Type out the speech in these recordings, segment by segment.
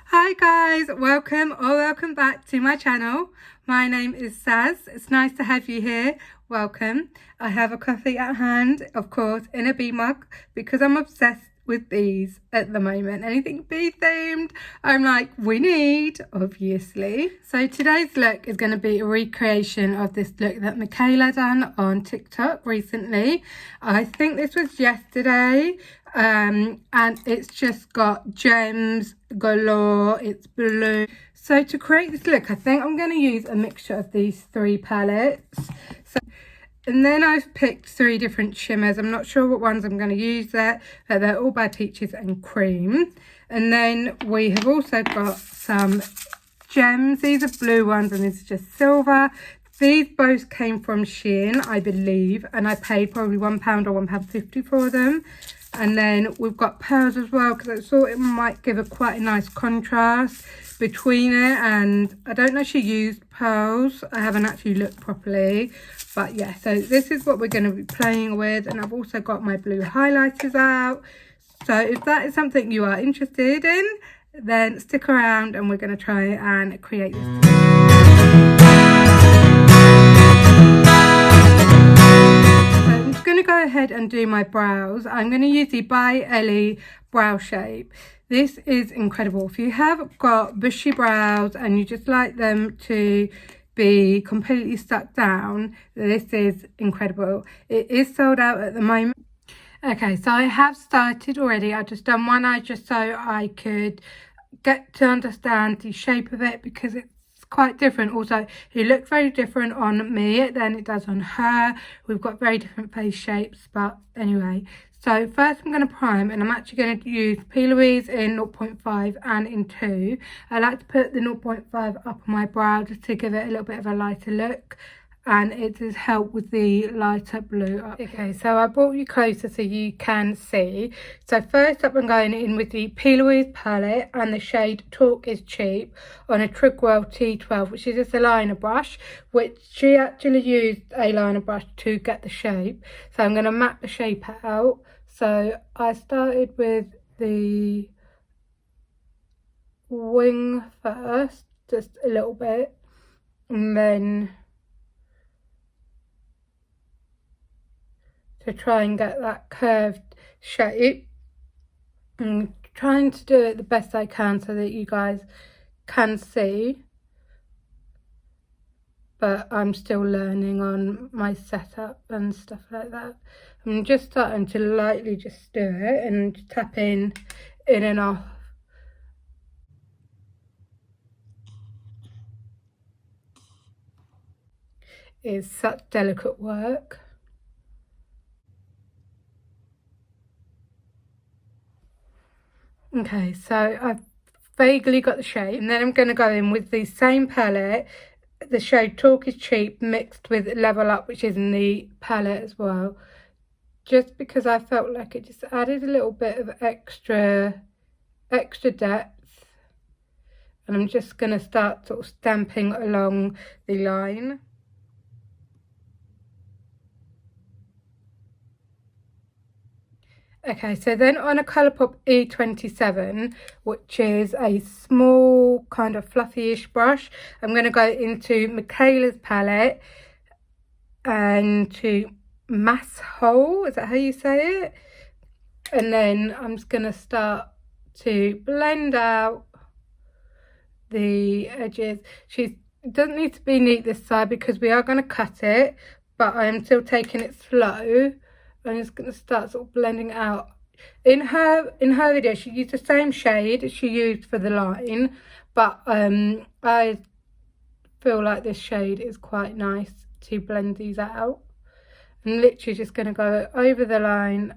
Hi guys, welcome back to my channel. My name is Saz. It's nice to have you here. Welcome. I have a coffee at hand, of course, in a bee mug because I'm obsessed with bees at the moment. Anything bee themed, I'm like, we need, obviously. So today's look is going to be a recreation of this look that Mikayla done on TikTok recently. I think this was yesterday. And it's just got gems galore. It's blue. So to create this look, I think I'm going to use a mixture of these three palettes. And then I've picked three different shimmers. I'm not sure what ones I'm going to use there, but they're all by Peaches and Cream. And then we have also got some gems. These are blue ones and these are just silver. These both came from Shein, I believe, and I paid probably £1 or £1.50 for them. And then we've got pearls as well because I thought it might give quite a nice contrast between it. And I don't know if she used pearls. I haven't actually looked properly. But yeah, so this is what we're going to be playing with. And I've also got my blue highlighters out. So if that is something you are interested in, then stick around and we're going to try and create this. Going to go ahead and do my brows. I'm going to use the By Ellie brow shape. This is incredible. If you have got bushy brows and you just like them to be completely stuck down, this is incredible. It is sold out at the moment. Okay, so I have started already. I just done one eye just so I could get to understand the shape of it because it's quite different. Also, it looks very different on me than it does on her. We've got very different face shapes, but anyway. So first I'm going to prime, and I'm actually going to use P. Louise in 0.5 and in 2. I like to put the 0.5 up on my brow just to give it a little bit of a lighter look. And it does help with the lighter blue up here. Okay, so I brought you closer so you can see. So first up I'm going in with the P. Louise palette and the shade Talk is Cheap on a Thirlwall T12, which is just a liner brush, which she actually used a liner brush to get the shape. So I'm going to map the shape out. So I started with the wing first, just a little bit, and then to try and get that curved shape. I'm trying to do it the best I can so that you guys can see, but I'm still learning on my setup and stuff like that. I'm just starting to lightly just do it and tap in and off. It's such delicate work. Okay, so I've vaguely got the shape, and then I'm going to go in with the same palette, the shade Talk is Cheap mixed with Level Up, which is in the palette as well, just because I felt like it just added a little bit of extra depth. And I'm just going to start sort of stamping along the line. Okay, so then on a Colourpop E27, which is a small kind of fluffy-ish brush, I'm going to go into Mikayla's palette and to Mass Hole, is that how you say it? And then I'm just going to start to blend out the edges. It doesn't need to be neat this side because we are going to cut it, but I am still taking it slow. I'm just going to start sort of blending out. In her video, she used the same shade she used for the line, but I feel like this shade is quite nice to blend these out. I'm literally just going to go over the line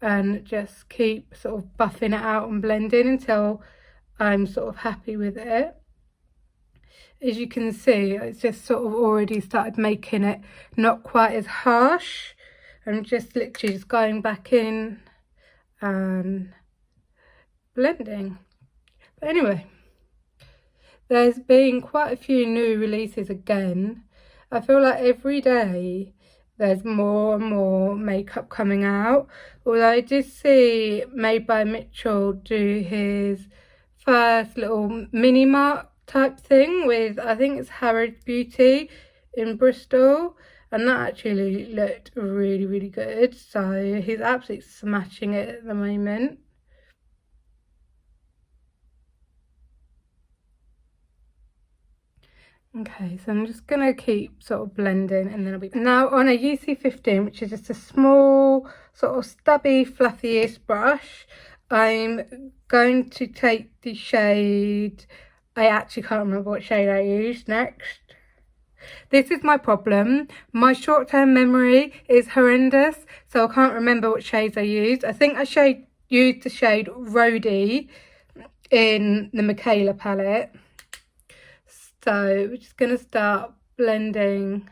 and just keep sort of buffing it out and blending until I'm sort of happy with it. As you can see, it's just sort of already started making it not quite as harsh. I'm just literally just going back in and blending. But anyway, there's been quite a few new releases again. I feel like every day there's more and more makeup coming out. Although I did see Made by Mitchell do his first little mini mart type thing with, I think it's Harrods Beauty in Bristol, and that actually looked really, really good. So he's absolutely smashing it at the moment. Okay, so I'm just gonna keep sort of blending, and then I'll be back. Now on a UC15, which is just a small sort of stubby fluffyish brush, I'm going to take the shade, I actually can't remember what shade I used next. This is my problem. My short-term memory is horrendous, so I can't remember what shades I used. I think I used the shade Rhodey in the Mikayla palette. So we're just going to start blending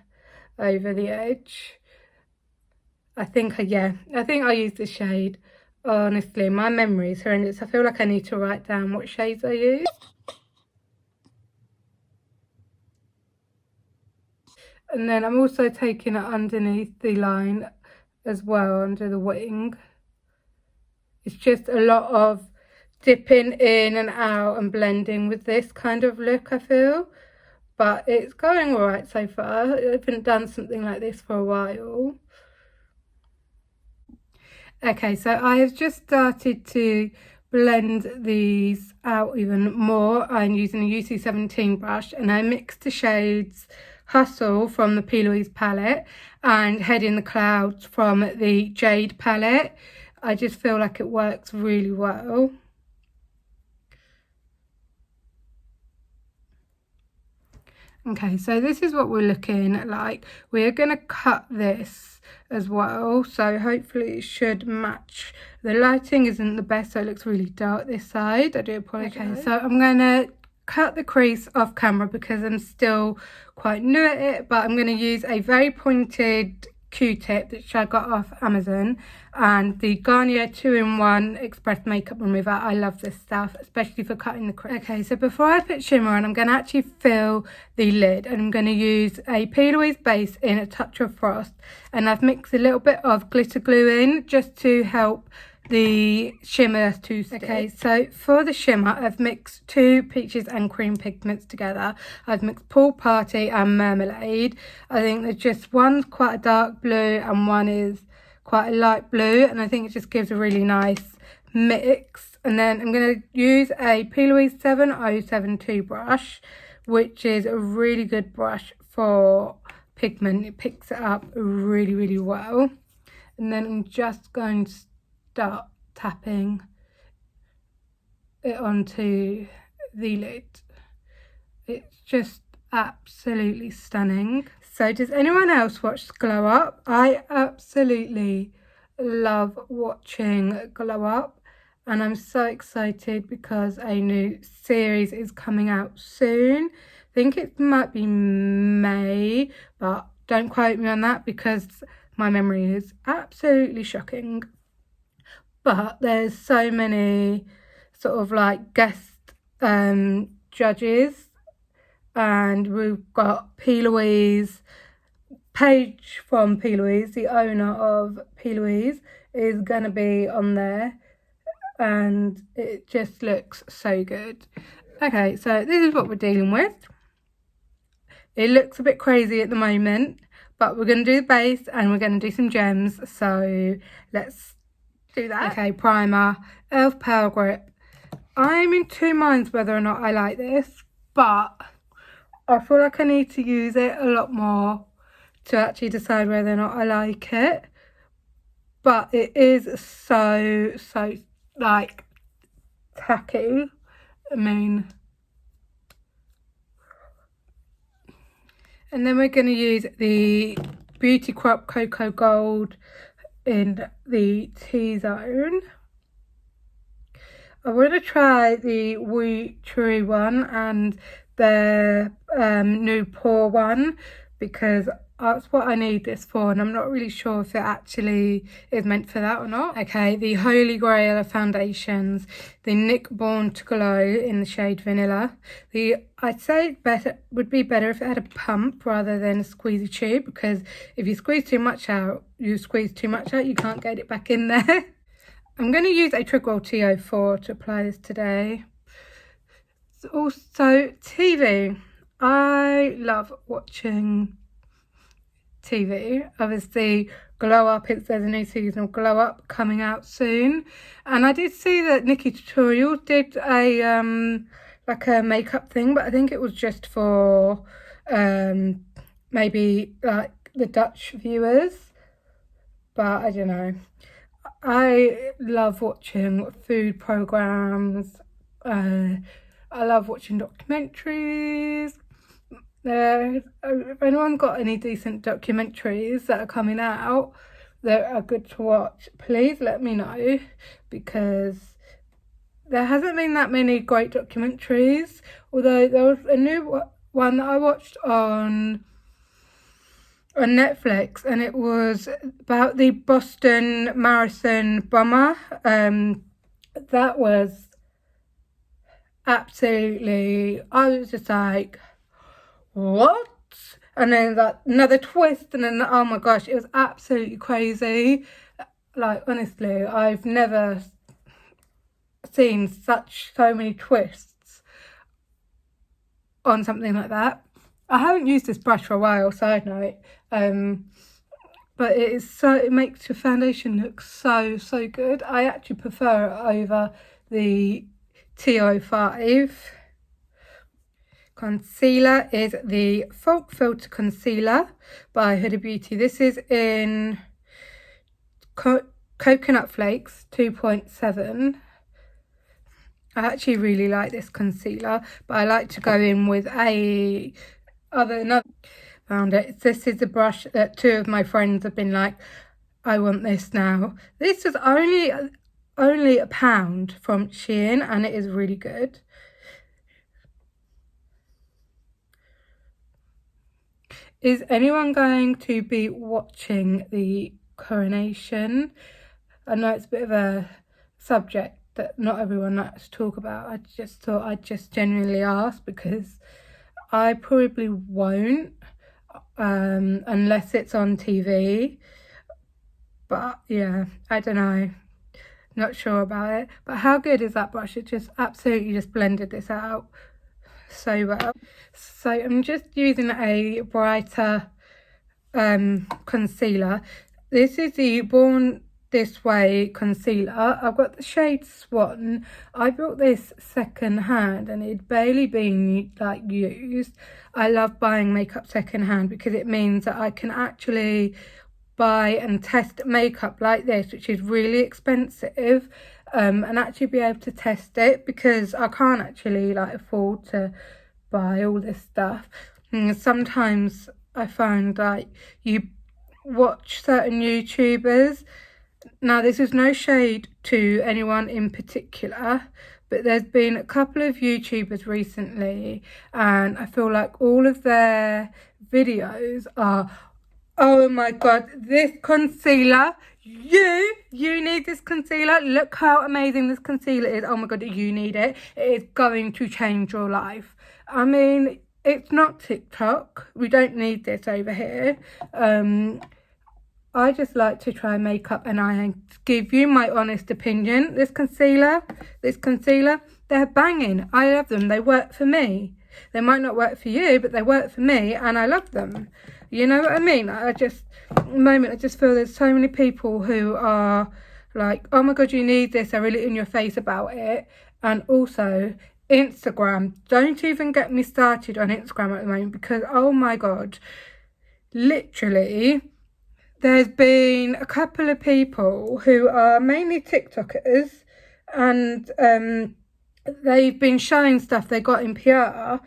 over the edge. I think I used the shade. Honestly, my memory is horrendous. I feel like I need to write down what shades I used. And then I'm also taking it underneath the line as well, under the wing. It's just a lot of dipping in and out and blending with this kind of look, I feel. But it's going all right so far. I haven't done something like this for a while. Okay, so I have just started to blend these out even more. I'm using a UC17 brush, and I mixed the shades Hustle from the P. Louise palette and Head in the Clouds from the Jade palette. I just feel like it works really well. Okay, so this is what we're looking like. We're going to cut this as well, so hopefully it should match. The lighting isn't the best, so it looks really dark this side. I do apologise. Okay, so I'm going to cut the crease off camera because I'm still quite new at it, but I'm going to use a very pointed Q-tip which I got off Amazon, and the Garnier 2-in-1 Express Makeup Remover. I love this stuff, especially for cutting the crease. Okay, so before I put shimmer on, I'm going to actually fill the lid, and I'm going to use a P. Louise base in a touch of frost, and I've mixed a little bit of glitter glue in just to help the shimmer to stick. Okay, so for the shimmer, I've mixed 2 peaches and cream pigments together. I've mixed Pool Party and Marmalade. I think there's just one's quite a dark blue and one is quite a light blue, and I think it just gives a really nice mix. And then I'm going to use a P. Louise 7072 brush, which is a really good brush for pigment. It picks it up really, really well. And then I'm just going to start tapping it onto the lid. It's just absolutely stunning. So does anyone else watch Glow Up? I absolutely love watching Glow Up, and I'm so excited because a new series is coming out soon. I think it might be May, but don't quote me on that because my memory is absolutely shocking. But there's so many sort of like guest judges, and we've got P. Louise, Paige from P. Louise, the owner of P. Louise, is going to be on there, and it just looks so good. Okay, so this is what we're dealing with. It looks a bit crazy at the moment, but we're going to do the base and we're going to do some gems, so let's do that. Okay, primer, e.l.f. Power Grip. I'm in 2 minds whether or not I like this, but I feel like I need to use it a lot more to actually decide whether or not I like it. But it is so like tacky. I mean, and then we're going to use the Beauty Crop Cocoa Gold in the T-zone. I want to try the Woo True one and the new Pore one because that's what I need this for, and I'm not really sure if it actually is meant for that or not. Okay, the Holy Grail of foundations, the Nick Born to Glow in the shade Vanilla. I'd say would be better if it had a pump rather than a squeezy tube, because if you squeeze too much out, you can't get it back in there. I'm going to use a Thirlwall TO4 to apply this today. Also, TV. I love watching TV. Obviously, Glow Up, there's a new season of Glow Up coming out soon. And I did see that Nikki Tutorial did a like a makeup thing, but I think it was just for maybe like the Dutch viewers. But I don't know. I love watching food programs. I love watching documentaries. If anyone got any decent documentaries that are coming out that are good to watch, please let me know, because there hasn't been that many great documentaries. Although there was a new one that I watched on Netflix, and it was about the Boston Marathon bomber. That was absolutely, I was just like, what? And then like another twist, and then oh my gosh, it was absolutely crazy. Like, honestly, I've never seen so many twists on something like that. I haven't used this brush for a while, side note, but it makes your foundation look so good. I actually prefer it over the T05. Concealer is the Folk Filter Concealer by Huda Beauty. This is in Coconut Flakes 2.7. I actually really like this concealer, but I like to go in with another found it. This is the brush that two of my friends have been like, I want this now. This is only £1 from Shein, and it is really good. Is anyone going to be watching the coronation? I know it's a bit of a subject that not everyone likes to talk about. I just thought I'd just genuinely ask, because I probably won't unless it's on TV. But yeah, I don't know. Not sure about it. But how good is that brush? It just absolutely just blended this out so well. So I'm just using a brighter concealer. This is the Born This Way concealer. I've got the shade Swan. I bought this second hand and it'd barely been like used. I love buying makeup second hand because it means that I can actually buy and test makeup like this, which is really expensive, and actually be able to test it, because I can't actually like afford to buy all this stuff. And sometimes I find like you watch certain YouTubers. Now, this is no shade to anyone in particular, but there's been a couple of YouTubers recently, and I feel like all of their videos are, oh my god, this concealer, you need this concealer. Look how amazing this concealer is. Oh my god, you need it. It is going to change your life. I mean, it's not TikTok. We don't need this over here. I just like to try makeup, and I give you my honest opinion. This concealer, they're banging. I love them. They work for me. They might not work for you, but they work for me, and I love them. You know what I mean? I just feel there's so many people who are like, oh my god, you need this. They're really in your face about it. And also, Instagram. Don't even get me started on Instagram at the moment, because, oh my god, literally, there's been a couple of people who are mainly TikTokers, and they've been showing stuff they got in PR,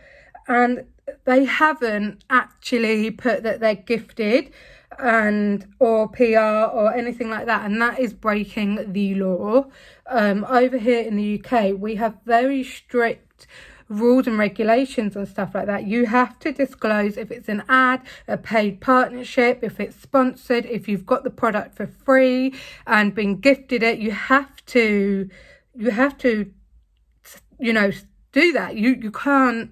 and they haven't actually put that they're gifted or PR or anything like that, and that is breaking the law. Over here in the UK, we have very strict rules and regulations and stuff like that. You have to disclose if it's an ad, a paid partnership, if it's sponsored, if you've got the product for free and been gifted it. You have to, you know, do that. You can't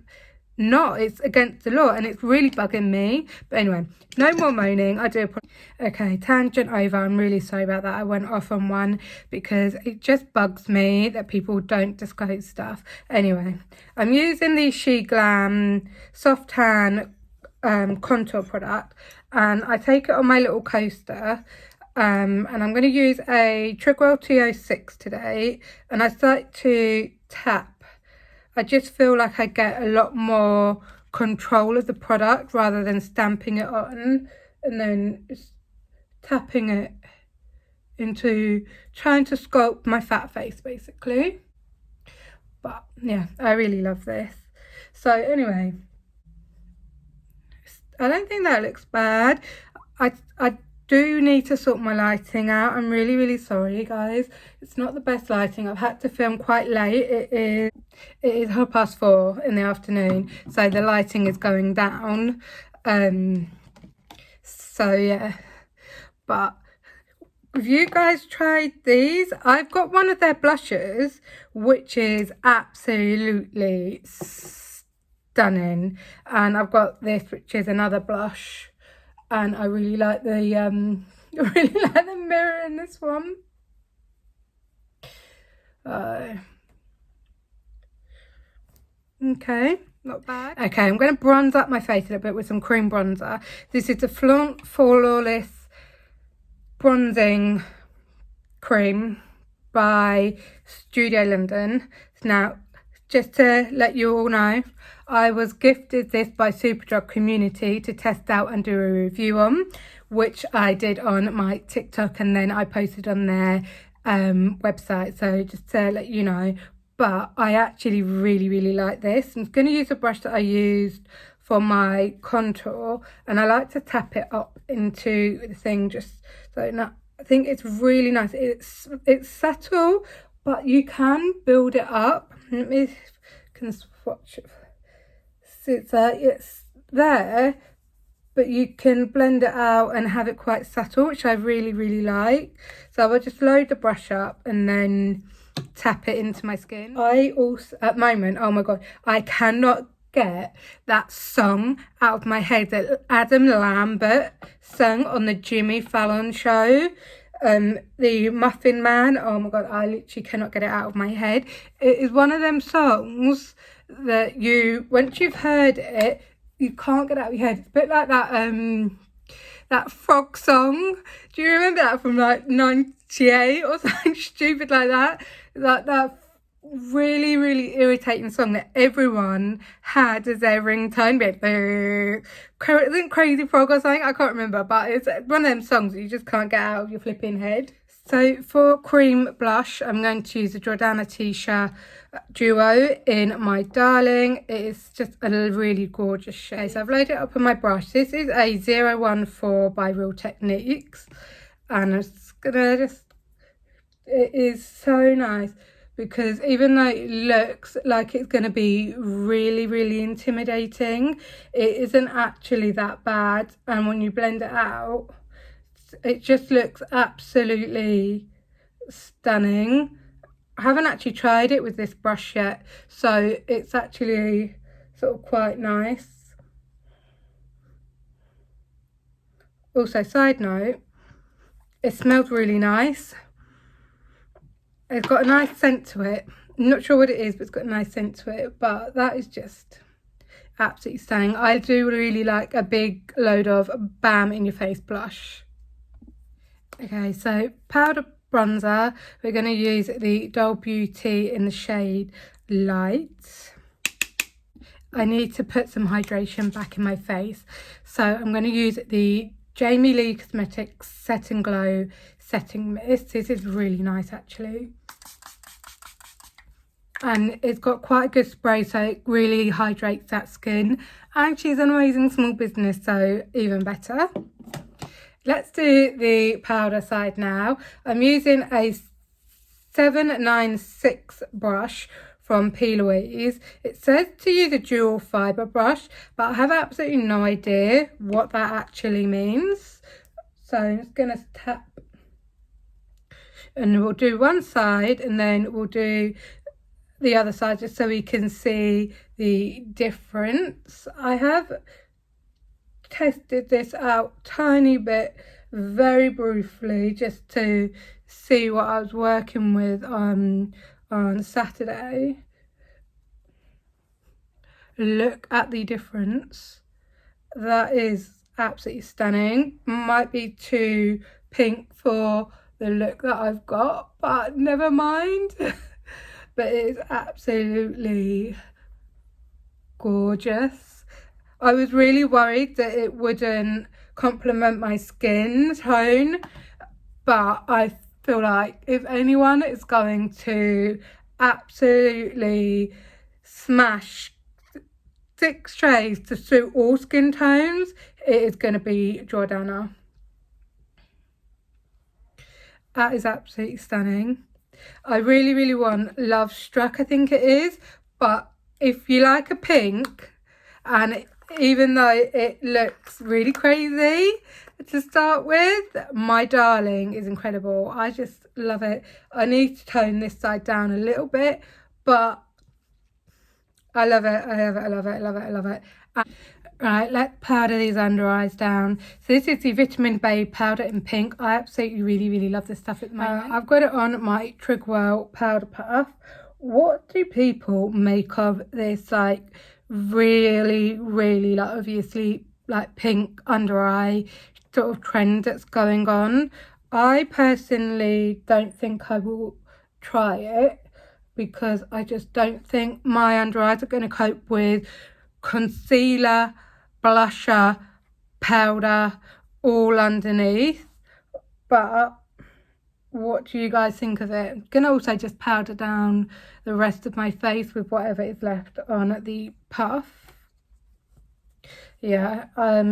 not. It's against the law and it's really bugging me. But anyway, no more moaning. I do apologize. Okay, tangent over. I'm really sorry about that. I went off on one because it just bugs me that people don't disclose stuff. Anyway, I'm using the She Glam soft tan contour product, and I take it on my little coaster. And I'm going to use a Thirlwall 206 today, and I start to tap. I just feel like I get a lot more control of the product rather than stamping it on and then just tapping it into trying to sculpt my fat face basically. But yeah, I really love this. So anyway, I don't think that looks bad. I do need to sort my lighting out. I'm really sorry guys, it's not the best lighting. I've had to film quite late. It is 4:30 in the afternoon, so the lighting is going down. So yeah, but have you guys tried these? I've got one of their blushes which is absolutely stunning, and I've got this which is another blush. And I really like the mirror in this one. Okay, not bad. Okay, I'm going to bronze up my face a little bit with some cream bronzer. This is the Flawless Bronzing Cream by Studio London. Now, just to let you all know, I was gifted this by Superdrug Community to test out and do a review on, which I did on my TikTok, and then I posted on their website. So just to let you know, but I actually really like this. I'm going to use a brush that I used for my contour, and I like to tap it up into the thing just so now. I think it's really nice. It's subtle, but you can build it up. Let me can swatch it. So it's there, but you can blend it out and have it quite subtle, which I really like. So I'll just load the brush up and then tap it into my skin. I also, at the moment, oh my god, I cannot get that song out of my head that Adam Lambert sang on the Jimmy Fallon show. The Muffin Man. Oh my god, I literally cannot get it out of my head. It is one of them songs that once you've heard it, you can't get it out of your head. It's a bit like that frog song. Do you remember that from like 98 or something stupid like that? That really irritating song that everyone had as their ringtone. Isn't Crazy Frog or something? I can't remember, but it's one of them songs that you just can't get out of your flipping head. So for cream blush, I'm going to use the Jordana Tisha Duo in my Darling. It is just a really gorgeous shade. So I've loaded it up on my brush. This is a 014 by Real Techniques, and I'm just gonna it is so nice, because even though it looks like it's going to be really intimidating, it isn't actually that bad. And when you blend it out, it just looks absolutely stunning. I haven't actually tried it with this brush yet, so it's actually sort of quite nice. Also, side note, it smells really nice. It's got a nice scent to it. I'm not sure what it is, but it's got a nice scent to it. But that is just absolutely stunning. I do really like a big load of bam in your face blush. Okay, so powder bronzer. We're going to use the Doll Beauty in the shade Light. I need to put some hydration back in my face. So I'm going to use the Jamie Lee Cosmetics Set and Glow Setting Mist. This is really nice actually. And it's got quite a good spray, so it really hydrates that skin. And she's an amazing small business, so even better. Let's do the powder side now. I'm using a 796 brush from P. Louise. It says to use a dual fibre brush, but I have absolutely no idea what that actually means. So I'm just going to tap, and we'll do one side, and then we'll do the other side just so we can see the difference. I have tested this out tiny bit very briefly just to see what I was working with on Saturday. Look at the difference. That is absolutely stunning. Might be too pink for the look that I've got, but never mind. But it is absolutely gorgeous. I was really worried that it wouldn't complement my skin tone, but I feel like if anyone is going to absolutely smash 6 shades to suit all skin tones, it is going to be Jordana. That is absolutely stunning. I really want Love Struck, I think it is, but if you like a pink, and even though it looks really crazy to start with, My Darling is incredible. I just love it. I need to tone this side down a little bit, but I love it. I love it. Right, let's powder these under eyes down. So this is the Vitamin Babe powder in pink. I absolutely really love this stuff at the moment. I've got it on my Thirlwall powder puff. What do people make of this, like, really like, obviously, like, pink under eye sort of trend that's going on? I personally don't think I will try it because I just don't think my under eyes are going to cope with concealer, blusher, powder all underneath. But what do you guys think of it? I'm gonna also just powder down the rest of my face with whatever is left on the puff. Yeah, I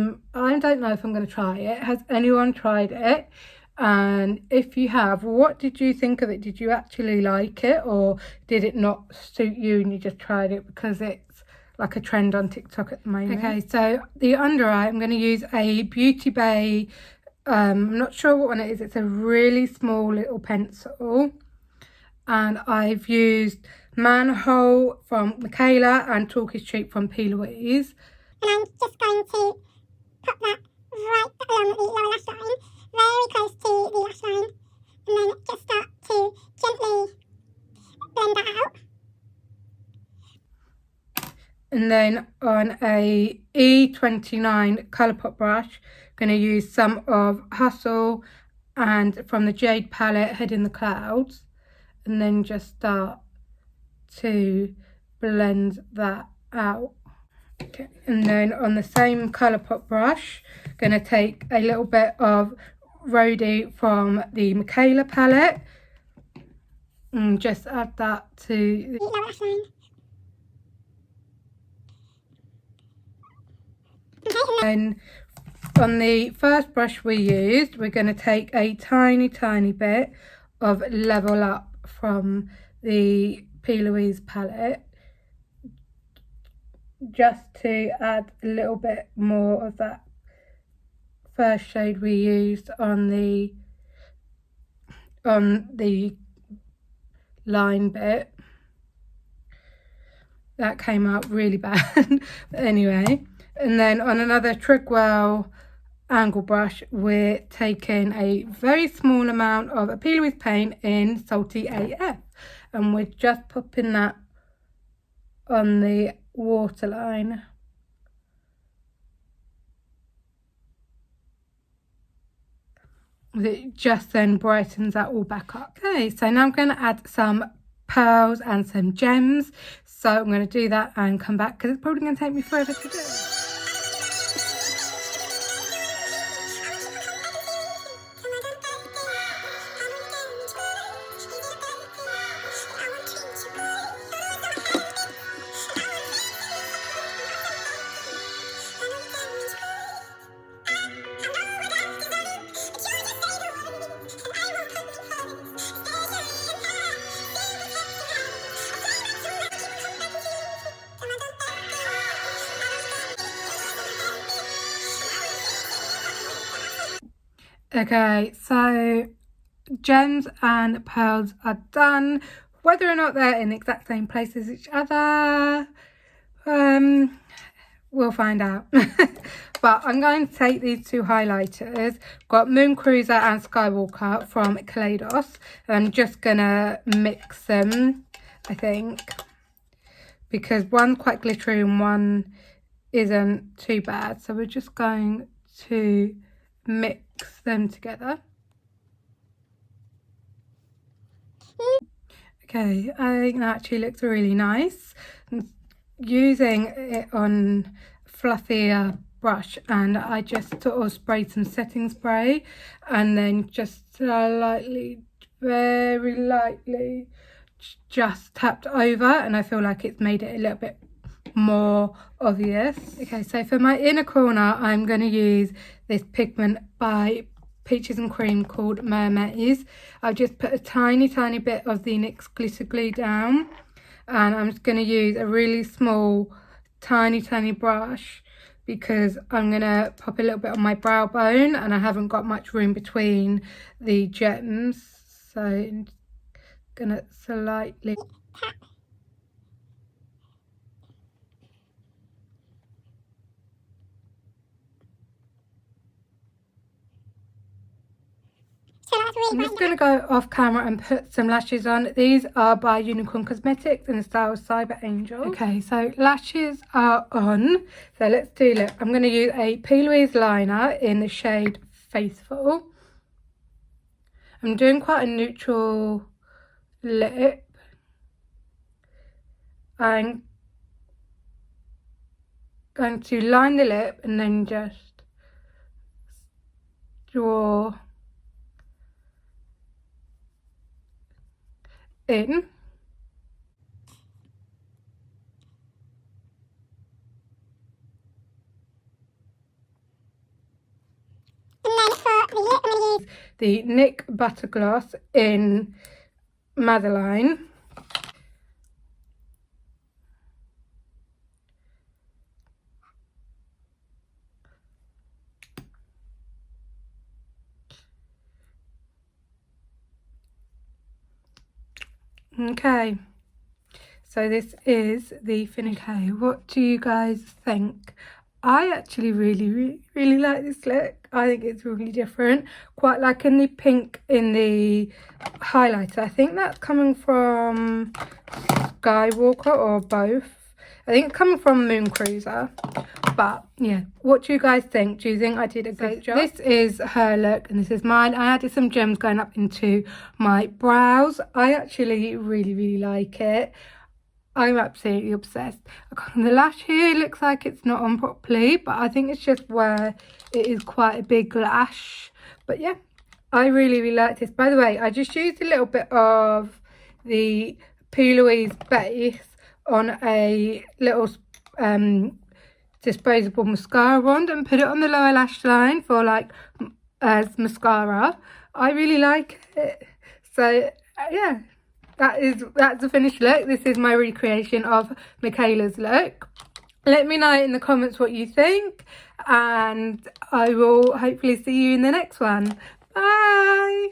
don't know if I'm gonna try it. Has anyone tried it? And if you have, what did you think of it? Did you actually like it, or did it not suit you and you just tried it because it's like a trend on TikTok at the moment? Okay, so the under eye, I'm going to use a Beauty Bay, I'm not sure what one it is. It's a really small little pencil, and I've used Manhole from Mikayla and Talk is Cheap from P. Louise. And I'm just going to put that right along the lower lash line, very close to the lash line, and then just start to gently blend that out. And then on a E29 Colourpop brush, I'm going to use some of Hustle and from the Jade palette, Head in the Clouds, and then just start to blend that out. Okay. And then on the same Colourpop brush, I'm going to take a little bit of Rhodey from the Mikayla palette and just add that to the lower lash line. And on the first brush we used, we're going to take a tiny bit of Level Up from the P. Louise palette, just to add a little bit more of that first shade we used on the line bit. That came out really bad. But anyway. And then on another Thirlwall angle brush, we're taking a very small amount of a P. Louise paint in Salty AF. And we're just popping that on the waterline. It just then brightens that all back up. Okay, so now I'm going to add some pearls and some gems. So I'm going to do that and come back because it's probably going to take me forever to do. Okay, so gems and pearls are done. whether or not they're in the exact same place as each other, we'll find out. But I'm going to take these two highlighters, got Moon Cruiser and Skywalker from Kaleidos, and I'm just gonna mix them, I think, because one's quite glittery and one isn't too bad. So we're just going to mix them together. Okay, I think that actually looks really nice. I'm using it on fluffier brush, and I just sort of sprayed some setting spray and then just lightly, very lightly, just tapped over, and I feel like it's made it a little bit more obvious. Okay, so for my inner corner, I'm going to use this pigment by Peaches and Cream called Mermaids. I've just put a tiny bit of the NYX glitter glue down, and I'm just going to use a really small tiny brush because I'm going to pop a little bit on my brow bone and I haven't got much room between the gems, so I'm just going to slightly I'm just going to go off camera and put some lashes on. These are by Unicorn Cosmetics in the style Cyber Angel. Okay, so lashes are on. So let's do lip. I'm going to use a P. Louise liner in the shade Faithful. I'm doing quite a neutral lip. I'm going to line the lip and then just draw in. And then for the lip, I'm going to use the NYX Butter Gloss in Madeline. Okay, so this is the finish. Okay, what do you guys think? I actually really like this look. I think it's really different. Quite like in the pink in the highlighter. I think that's coming from Skywalker or both. I think it's coming from Moon Cruiser. But yeah, what do you guys think? Do you think I did a good job? This is her look and this is mine. I added some gems going up into my brows. I actually really like it. I'm absolutely obsessed. The lash here looks like it's not on properly, but I think it's just where it is quite a big lash. But yeah, I really like this. By the way, I just used a little bit of the P. Louise base on a little disposable mascara wand and put it on the lower lash line for like as mascara. I really like it. So yeah, that's the finished look. This is my recreation of Mikayla's look. Let me know in the comments what you think, and I will hopefully see you in the next one. Bye.